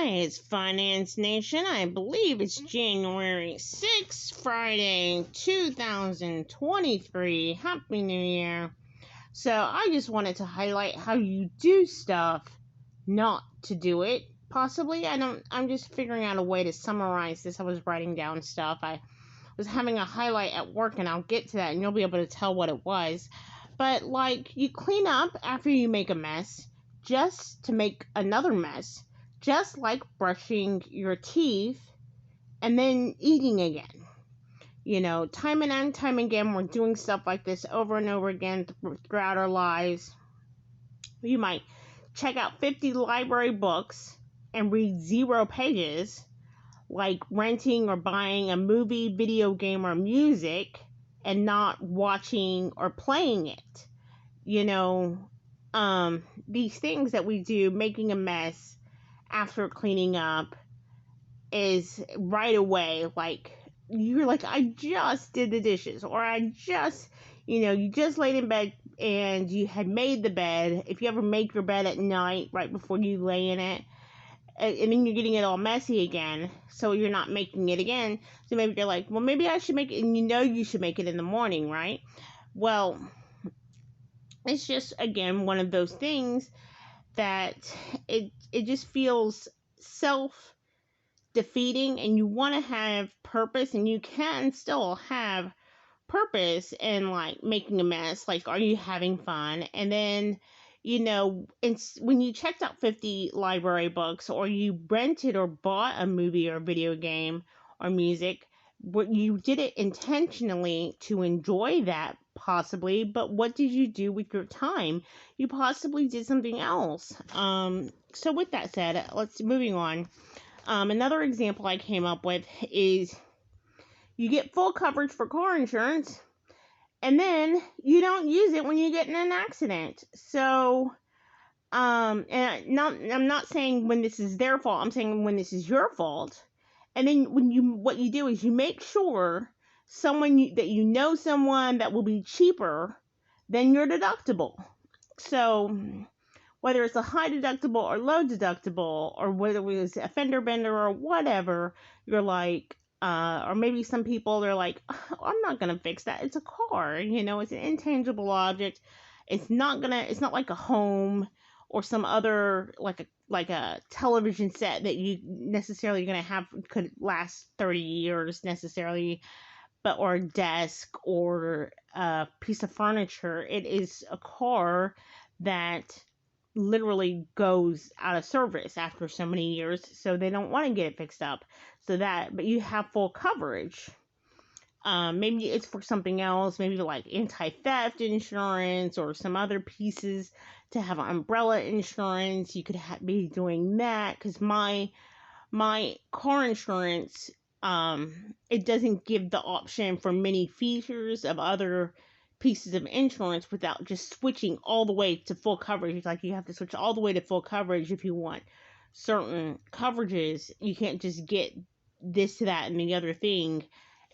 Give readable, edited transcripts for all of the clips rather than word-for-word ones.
Hi, it's Finance Nation. I believe it's January 6th, Friday, 2023. Happy New Year. So, I just wanted to highlight how you do stuff not to do it. Possibly, I'm just figuring out a way to summarize this. I was writing down stuff. I was having a highlight at work, and I'll get to that, and you'll be able to tell what it was. But, like, you clean up after you make a mess just to make another mess, just like brushing your teeth and then eating again. You know, time and time again, we're doing stuff like this over and over again throughout our lives. You might check out 50 library books and read 0 pages, like renting or buying a movie, video game, or music, and not watching or playing it. You know, these things that we do, making a mess after cleaning up, is right away like you're like, I just did the dishes, or I just, you just laid in bed and you had made the bed. If you ever make your bed at night right before you lay in it, and then you're getting it all messy again, so you're not making it again. So maybe you're like, well, maybe I should make it, and you should make it in the morning, right? Well, it's just, again, one of those things that it just feels self defeating, and you want to have purpose, and you can still have purpose in, like, making a mess. Like, are you having fun? And then, it's when you checked out 50 library books, or you rented or bought a movie or video game or music, what you did it intentionally to enjoy that, possibly, but what did you do with your time? You possibly did something else. So with that said, let's moving on. Another example I came up with is you get full coverage for car insurance, and then you don't use it when you get in an accident. So, and I'm not saying when this is their fault. I'm saying when this is your fault. And then what you do is you make sure that you know someone that will be cheaper than your deductible. So, whether it's a high deductible or low deductible, or whether it was a fender bender or whatever, you're like, or maybe some people, they're like, oh, I'm not going to fix that. It's a car, it's an intangible object. It's not like a home or some other, like a television set that you necessarily going to have could last 30 years necessarily, or a desk or a piece of furniture. It is a car that literally goes out of service after so many years, so they don't want to get it fixed up. But you have full coverage. Maybe it's for something else, maybe like anti-theft insurance or some other pieces to have umbrella insurance. You could be doing that, because my car insurance, it doesn't give the option for many features of other pieces of insurance without just switching all the way to full coverage. It's like you have to switch all the way to full coverage if you want certain coverages. You can't just get this, that, and the other thing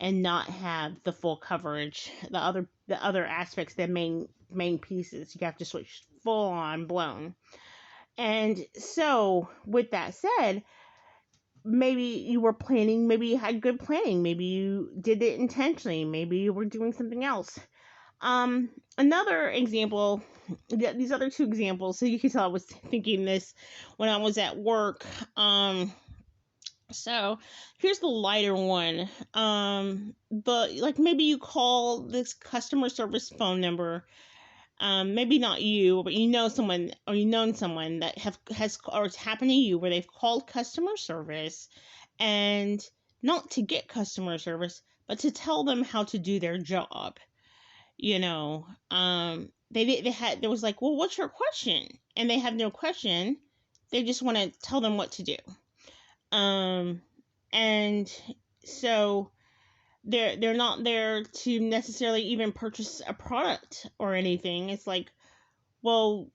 and not have the full coverage. The other aspects, the main pieces, you have to switch full on blown. And so, with that said, maybe you were planning, maybe you had good planning, maybe you did it intentionally, maybe you were doing something else. Another example, these other two examples, so you can tell I was thinking this when I was at work. So here's the lighter one. Like, maybe you call this customer service phone number. Maybe not you, but you know someone, or you known someone that or it's happened to you, where they've called customer service, and not to get customer service, but to tell them how to do their job. There was like, well, what's your question? And they have no question. They just want to tell them what to do. And so they're not there to necessarily even purchase a product or anything. It's like, well,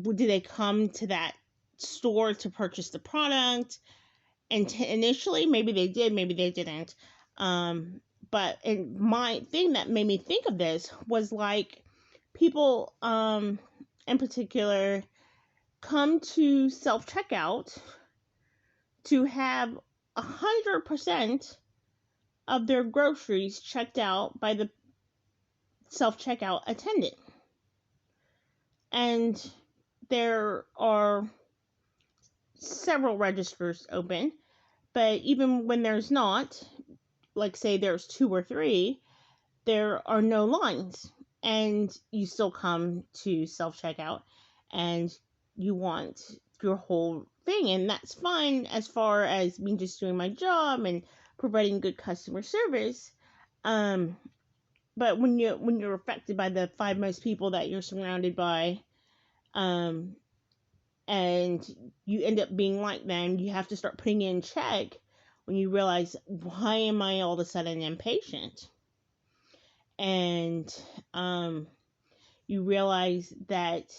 did they come to that store to purchase the product? And initially, maybe they did, maybe they didn't. But my thing that made me think of this was, like, people, in particular, come to self-checkout to have 100% of their groceries checked out by the self-checkout attendant. And there are several registers open, but even when there's not, like say there's 2 or 3, there are no lines, and you still come to self-checkout and you want your whole thing, and that's fine as far as me just doing my job and providing good customer service. But when you're affected by the 5 most people that you're surrounded by, and you end up being like them, you have to start putting in check when you realize, why am I all of a sudden impatient? And you realize that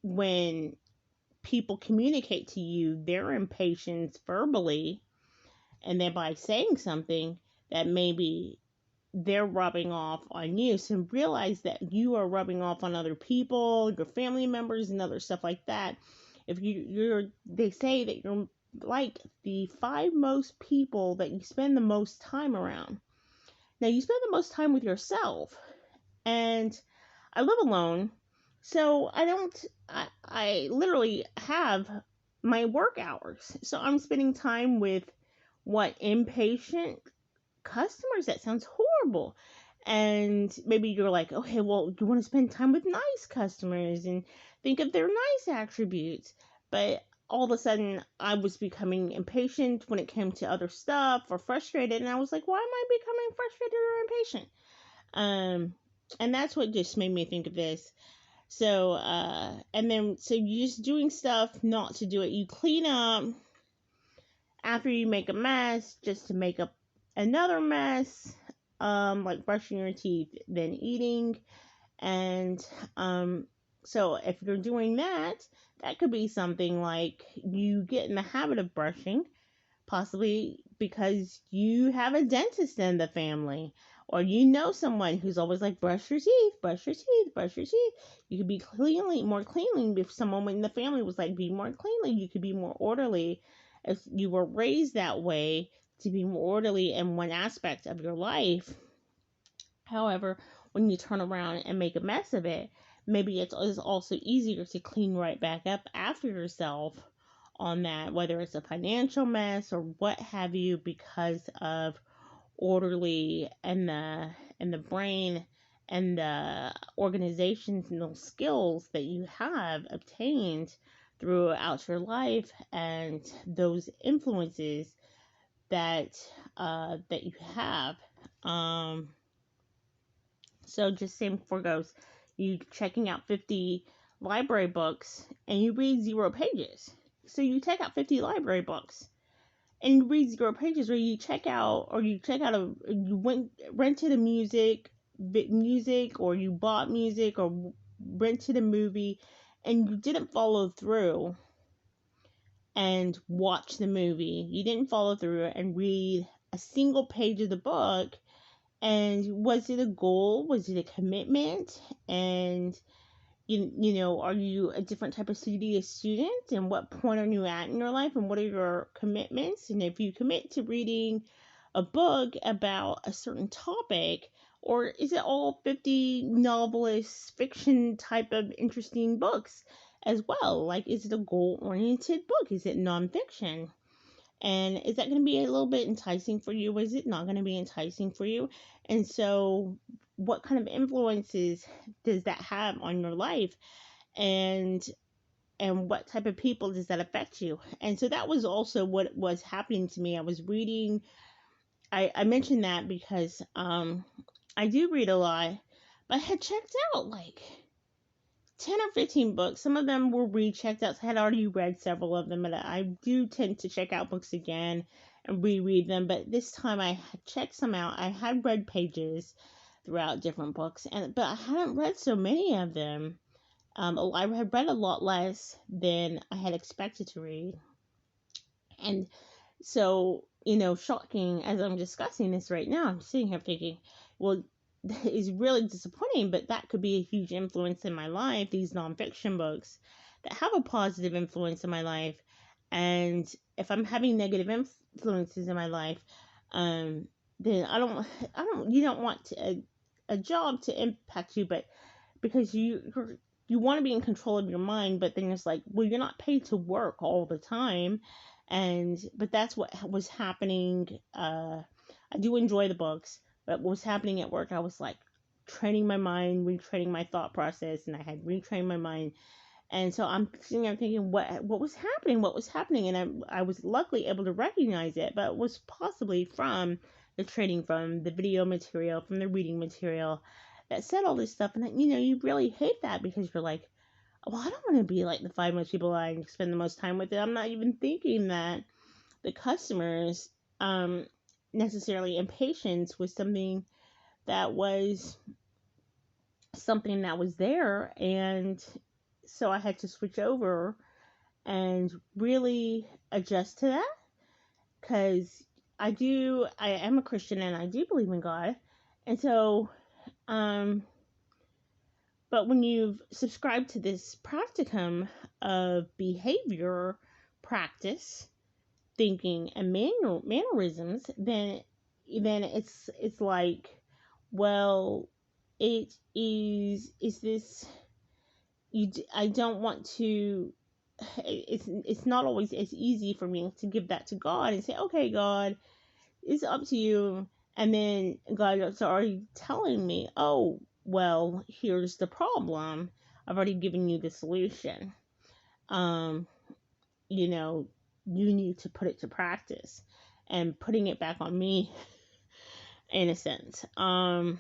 when people communicate to you their impatience verbally, and then by saying something, that maybe they're rubbing off on you. So realize that you are rubbing off on other people, your family members, and other stuff like that. If they say that you're like the 5 most people that you spend the most time around. Now, you spend the most time with yourself, and I live alone, so I literally have my work hours. So I'm spending time with impatient customers. That sounds horrible. And maybe you're like, okay, well, you want to spend time with nice customers and think of their nice attributes. But all of a sudden, I was becoming impatient when it came to other stuff, or frustrated. And I was like, why am I becoming frustrated or impatient? And that's what just made me think of this. So, so you're just doing stuff not to do it. You clean up after you make a mess just to make up another mess, like brushing your teeth, then eating. And, so if you're doing that, that could be something like you get in the habit of brushing, possibly because you have a dentist in the family, or you know someone who's always like, brush your teeth, brush your teeth, brush your teeth. You could be more cleanly. If someone in the family was like, be more cleanly, you could be more orderly. If you were raised that way, to be more orderly in one aspect of your life. However, when you turn around and make a mess of it, maybe it's also easier to clean right back up after yourself on that, whether it's a financial mess or what have you, because of orderly and the brain and the organizational skills that you have obtained throughout your life, and those influences that that you have. So just same for goes, you checking out 50 library books and you read 0 pages. So you take out 50 library books and you read 0 pages, or you rented a music, or you bought music, or rented a movie, and you didn't follow through and watch the movie. You didn't follow through and read a single page of the book. And was it a goal? Was it a commitment? And are you a different type of studious student? And what point are you at in your life? And what are your commitments? And if you commit to reading a book about a certain topic, or is it all 50 novelist fiction type of interesting books as well? Like, is it a goal-oriented book? Is it nonfiction? And is that going to be a little bit enticing for you? Is it not going to be enticing for you? And so, what kind of influences does that have on your life? And what type of people does that affect you? And so that was also what was happening to me. I was reading. I mentioned that because I do read a lot, but I had checked out like 10 or 15 books. Some of them were rechecked out. So I had already read several of them, but I do tend to check out books again and reread them. But this time I had checked some out. I had read pages throughout different books, but I hadn't read so many of them. I had read a lot less than I had expected to read. And so, shocking as I'm discussing this right now, I'm sitting here thinking, well, is really disappointing, but that could be a huge influence in my life, these nonfiction books that have a positive influence in my life. And if I'm having negative influences in my life, um, then you don't want a job to impact you, but because you want to be in control of your mind, but then it's like, well, you're not paid to work all the time, but that's what was happening. I do enjoy the books, but what was happening at work, I was like training my mind, retraining my thought process, and I had retrained my mind. And so I'm sitting there thinking, what was happening? What was happening? And I was luckily able to recognize it, but it was possibly from the training, from the video material, from the reading material that said all this stuff. And you really hate that because you're like, well, I don't want to be like the five most people I spend the most time with. And I'm not even thinking that the customers necessarily impatience was something that was there. And so I had to switch over and really adjust to that, because I am a Christian and I do believe in God. And so but when you've subscribed to this practicum of behavior, practice, thinking, and mannerisms, then it's like, well, is this, I don't want to, it's not always as easy for me to give that to God and say, okay, God, it's up to you. And then God is already telling me, oh, well, here's the problem. I've already given you the solution. Um, you know, you need to put it to practice, and putting it back on me in a sense. And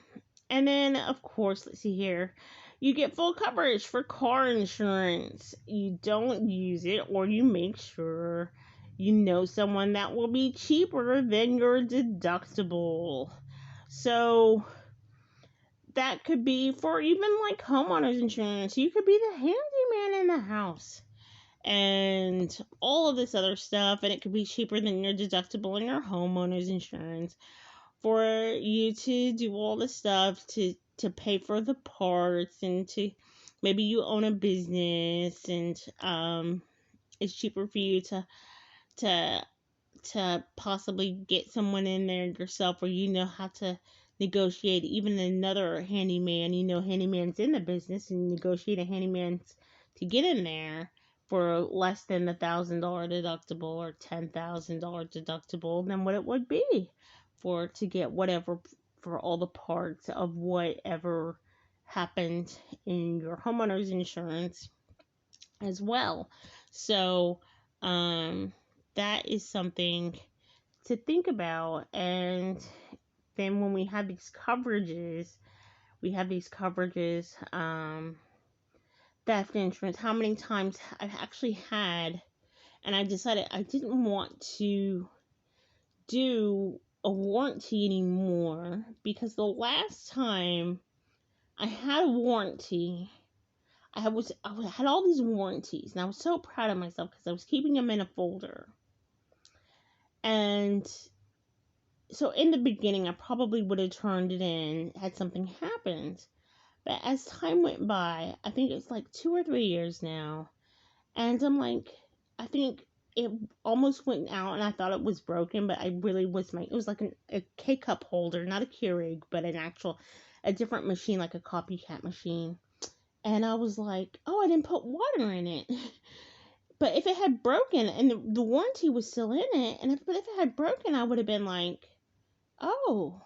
then of course, let's see here. You get full coverage for car insurance. You don't use it, or you make sure you know someone that will be cheaper than your deductible. So that could be for even like homeowners insurance. You could be the handyman in the house and all of this other stuff, and it could be cheaper than your deductible and your homeowners insurance for you to do all the stuff to pay for the parts, and to maybe you own a business, and it's cheaper for you to to possibly get someone in there yourself, or how to negotiate even another handyman. Handyman's in the business, and negotiate a handyman to get in there for less than $1,000 deductible or $10,000 deductible than what it would be to get whatever, for all the parts of whatever happened in your homeowner's insurance as well. So that is something to think about. And then when we have these coverages, theft insurance. How many times I've actually had, and I decided I didn't want to do a warranty anymore, because the last time I had a warranty, I had all these warranties, and I was so proud of myself because I was keeping them in a folder. And so in the beginning, I probably would have turned it in had something happened. But as time went by, I think it's like 2 or 3 years now, and I'm like, I think it almost went out, and I thought it was broken, but it was like a K-cup holder, not a Keurig, but a different machine, like a copycat machine. And I was like, oh, I didn't put water in it. But if it had broken, and the warranty was still in it, but if it had broken, I would have been like, oh,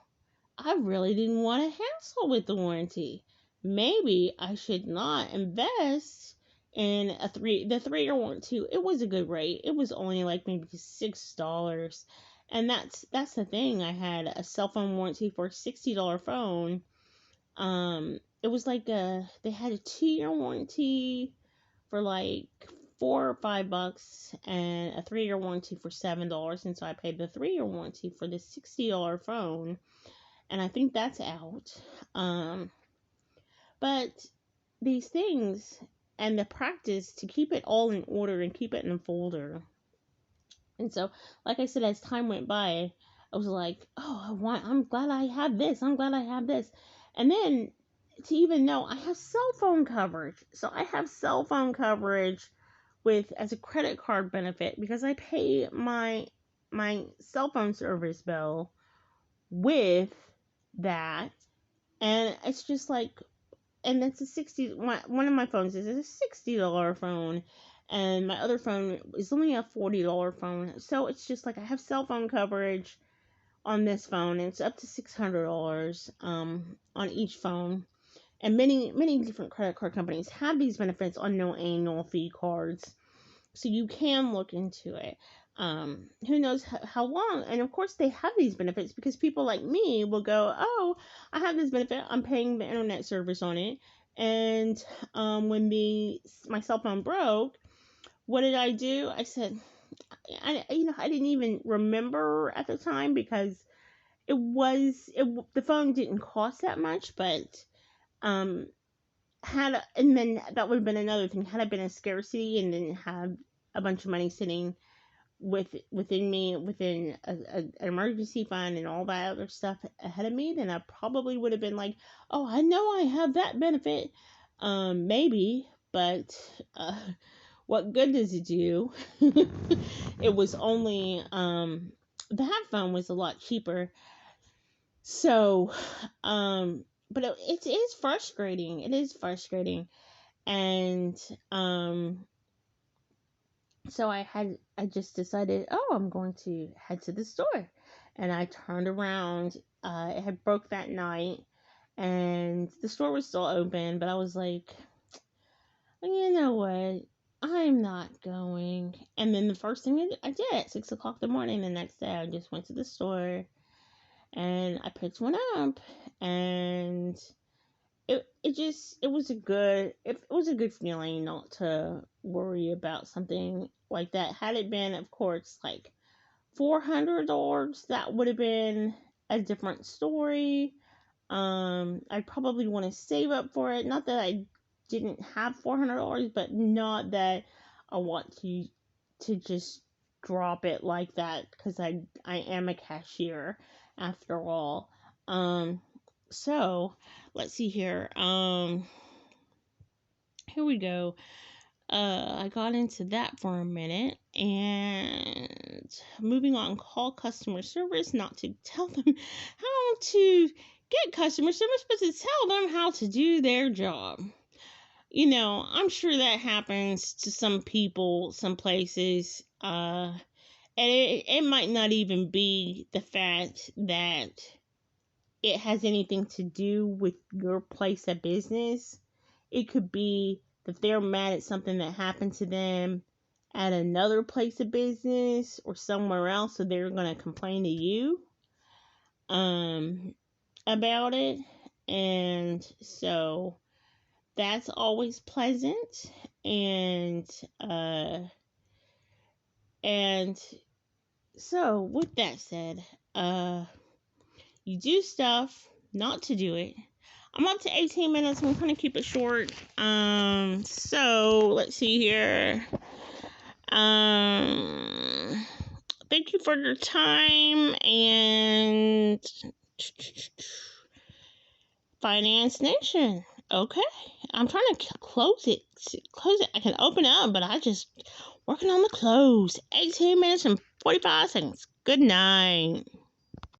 I really didn't want to hassle with the warranty. Maybe I should not invest in the 3-year warranty. It was a good rate. It was only like maybe $6. And that's the thing. I had a cell phone warranty for a $60 phone. It was like they had a 2-year warranty for like $4 or $5, and a 3-year warranty for $7. And so I paid the 3-year warranty for the $60 phone, and I think that's out. But these things, and the practice to keep it all in order and keep it in a folder. And so, like I said, as time went by, I was like, oh, I'm glad I have this. I'm glad I have this. And then to even know I have cell phone coverage. So I have cell phone coverage with as a credit card benefit because I pay my cell phone service bill with that, and it's just like, and it's one of my phones is a $60 phone, and my other phone is only a $40 phone. So it's just like I have cell phone coverage on this phone, and it's up to $600 on each phone. And many different credit card companies have these benefits on no annual fee cards, so you can look into it. Who knows how long? And of course, they have these benefits because people like me will go, "Oh, I have this benefit. I'm paying the internet service on it." And when my cell phone broke, what did I do? I said, I didn't even remember at the time because the phone didn't cost that much, but um and then that would have been another thing. Had I been a scarcity and didn't have a bunch of money sitting within an emergency fund and all that other stuff ahead of me, then I probably would have been like, oh, I know I have that benefit, maybe, but what good does it do? It was only that phone was a lot cheaper, so but it is frustrating. It is frustrating. And so I just decided, oh, I'm going to head to the store. And I turned around. It had broke that night, and the store was still open, but I was like, you know what? I'm not going. And then the first thing I did at 6 o'clock in the morning the next day, I just went to the store and I picked one up, and it was a good feeling not to worry about something like that. Had it been, of course, like $400, that would have been a different story. I'd probably want to save up for it. Not that I didn't have $400, but not that I want to just drop it like that, because I am a cashier after all. So let's see here. Here we go. I got into that for a minute, and moving on, call customer service, not to tell them how to get customer service, but to tell them how to do their job. I'm sure that happens to some people, some places, and it might not even be the fact that it has anything to do with your place of business. It could be that they're mad at something that happened to them at another place of business or somewhere else, so they're going to complain to you about it. And so that's always pleasant. And so with that said, you do stuff not to do it. I'm up to 18 minutes. I'm going to keep it short. So let's see here. Thank you for your time, and Finance Nation. Okay, I'm trying to close it. I can open it up, but I just working on the close. 18 minutes and 45 seconds. Good night.